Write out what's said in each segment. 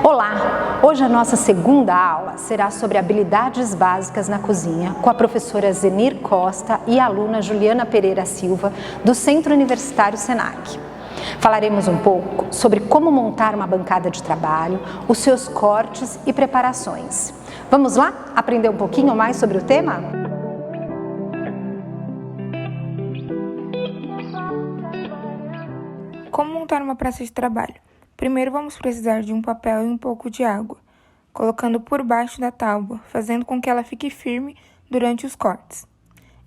Olá! Hoje a nossa segunda aula será sobre habilidades básicas na cozinha com a professora Zenir Costa e a aluna Juliana Pereira Silva do Centro Universitário Senac. Falaremos um pouco sobre como montar uma bancada de trabalho, os seus cortes e preparações. Vamos lá aprender um pouquinho mais sobre o tema? Como montar uma praça de trabalho? Primeiro vamos precisar de um papel e um pouco de água, colocando por baixo da tábua, fazendo com que ela fique firme durante os cortes.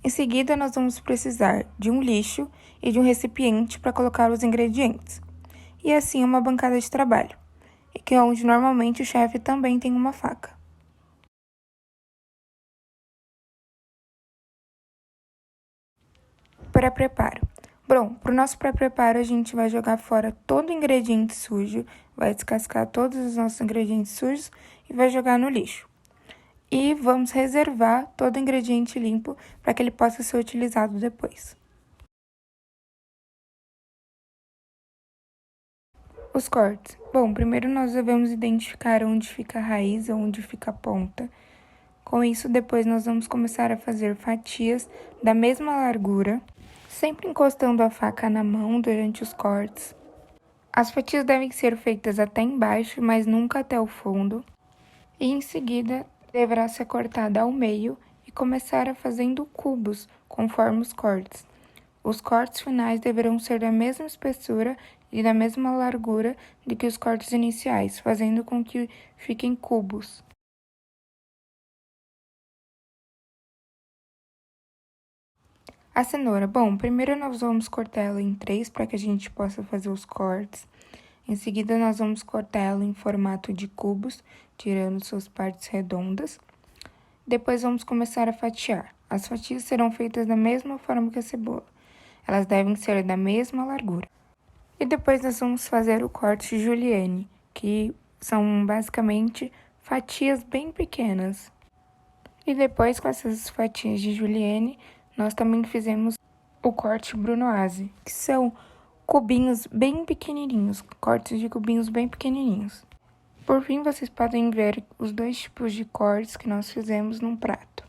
Em seguida, nós vamos precisar de um lixo e de um recipiente para colocar os ingredientes. E assim uma bancada de trabalho, e que é onde normalmente o chefe também tem uma faca. Pré-preparo. Bom, para o nosso pré-preparo, a gente vai jogar fora todo o ingrediente sujo, vai descascar todos os nossos ingredientes sujos e vai jogar no lixo. E vamos reservar todo o ingrediente limpo para que ele possa ser utilizado depois. Os cortes. Bom, primeiro nós devemos identificar onde fica a raiz, onde fica a ponta. Com isso, depois nós vamos começar a fazer fatias da mesma largura, sempre encostando a faca na mão durante os cortes. As fatias devem ser feitas até embaixo, mas nunca até o fundo. E em seguida, deverá ser cortada ao meio e começar a fazendo cubos conforme os cortes. Os cortes finais deverão ser da mesma espessura e da mesma largura do que os cortes iniciais, fazendo com que fiquem cubos. A cenoura. Bom, primeiro nós vamos cortar ela em 3 para que a gente possa fazer os cortes. Em seguida, nós vamos cortar ela em formato de cubos, tirando suas partes redondas. Depois, vamos começar a fatiar. As fatias serão feitas da mesma forma que a cebola. Elas devem ser da mesma largura. E depois, nós vamos fazer o corte julienne, que são basicamente fatias bem pequenas. E depois, com essas fatias de julienne, nós também fizemos o corte brunoise, que são cubinhos bem pequenininhos, cortes de cubinhos bem pequenininhos. Por fim, vocês podem ver os dois tipos de cortes que nós fizemos num prato.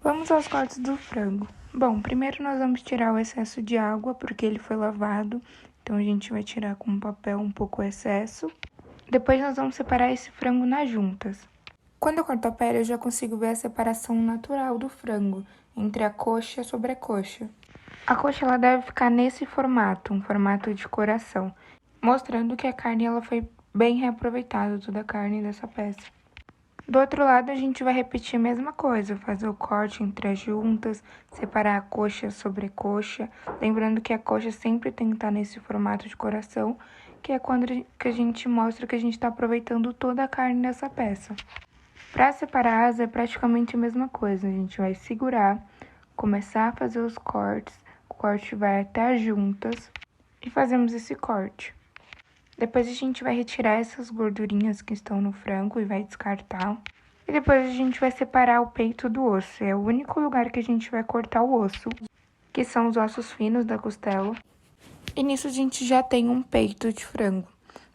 Vamos aos cortes do frango. Bom, primeiro nós vamos tirar o excesso de água, porque ele foi lavado, então a gente vai tirar com um papel um pouco o excesso. Depois nós vamos separar esse frango nas juntas. Quando eu corto a pele, eu já consigo ver a separação natural do frango, entre a coxa e a sobrecoxa. A coxa ela deve ficar nesse formato, um formato de coração, mostrando que a carne ela foi bem reaproveitada, toda a carne dessa peça. Do outro lado, a gente vai repetir a mesma coisa, fazer o corte entre as juntas, separar a coxa e a sobrecoxa, lembrando que a coxa sempre tem que estar nesse formato de coração, que é quando que a gente mostra que a gente está aproveitando toda a carne dessa peça. Para separar a asa é praticamente a mesma coisa, a gente vai segurar, começar a fazer os cortes, o corte vai até as juntas e fazemos esse corte. Depois a gente vai retirar essas gordurinhas que estão no frango e vai descartar. E depois a gente vai separar o peito do osso, é o único lugar que a gente vai cortar o osso, que são os ossos finos da costela. E nisso a gente já tem um peito de frango.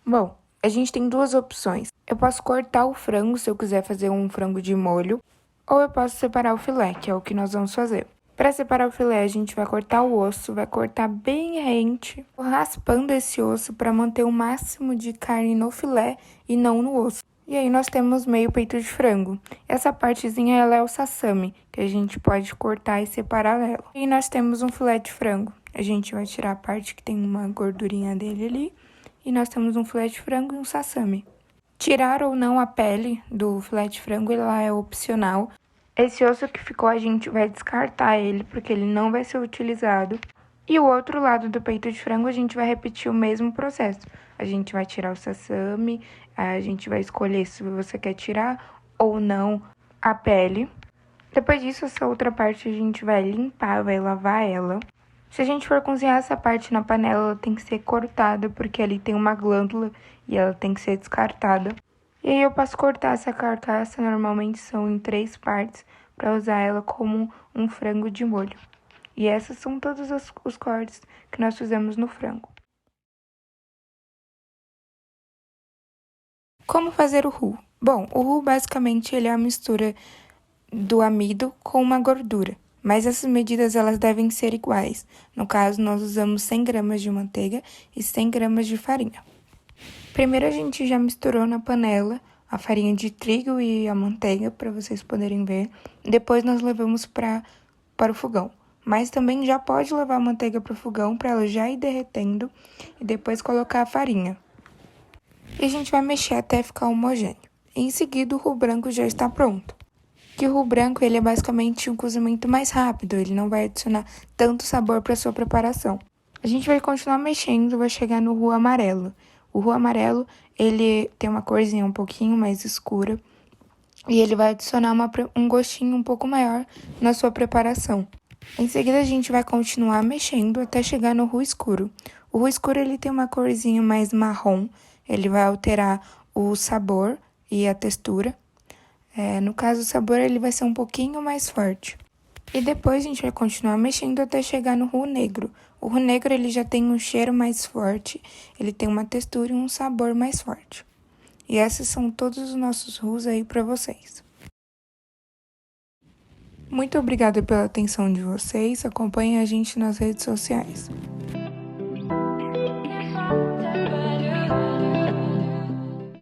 Bom, a gente tem duas opções. Eu posso cortar o frango se eu quiser fazer um frango de molho, ou eu posso separar o filé, que é o que nós vamos fazer. Para separar o filé, a gente vai cortar o osso, vai cortar bem rente, raspando esse osso para manter o máximo de carne no filé e não no osso. E aí nós temos meio peito de frango. Essa partezinha ela é o sassami, que a gente pode cortar e separar ela. E nós temos um filé de frango. A gente vai tirar a parte que tem uma gordurinha dele ali. E nós temos um filé de frango e um sassami. Tirar ou não a pele do filé de frango, ela é opcional. Esse osso que ficou, a gente vai descartar ele, porque ele não vai ser utilizado. E o outro lado do peito de frango, a gente vai repetir o mesmo processo. A gente vai tirar o sassami, a gente vai escolher se você quer tirar ou não a pele. Depois disso, essa outra parte a gente vai limpar, vai lavar ela. Se a gente for cozinhar essa parte na panela, ela tem que ser cortada, porque ali tem uma glândula e ela tem que ser descartada. E aí eu posso cortar essa carcaça, normalmente são em 3 partes, para usar ela como um frango de molho. E esses são todos os cortes que nós fizemos no frango. Como fazer o roux? Bom, o roux basicamente ele é a mistura do amido com uma gordura, mas essas medidas elas devem ser iguais. No caso, nós usamos 100 gramas de manteiga e 100 gramas de farinha. Primeiro a gente já misturou na panela a farinha de trigo e a manteiga, para vocês poderem ver. Depois nós levamos para o fogão. Mas também já pode levar a manteiga para o fogão para ela já ir derretendo e depois colocar a farinha. E a gente vai mexer até ficar homogêneo. Em seguida, o roux branco já está pronto. Que o roux branco ele é basicamente um cozimento mais rápido, ele não vai adicionar tanto sabor para sua preparação. A gente vai continuar mexendo, vai chegar no roux amarelo. O roux amarelo, ele tem uma corzinha um pouquinho mais escura e ele vai adicionar um gostinho um pouco maior na sua preparação. Em seguida, a gente vai continuar mexendo até chegar no roux escuro. O roux escuro, ele tem uma corzinha mais marrom, ele vai alterar o sabor e a textura. No caso, o sabor ele vai ser um pouquinho mais forte. E depois a gente vai continuar mexendo até chegar no roux negro. O roux negro ele já tem um cheiro mais forte, ele tem uma textura e um sabor mais forte. E esses são todos os nossos roux aí para vocês. Muito obrigada pela atenção de vocês, acompanhem a gente nas redes sociais.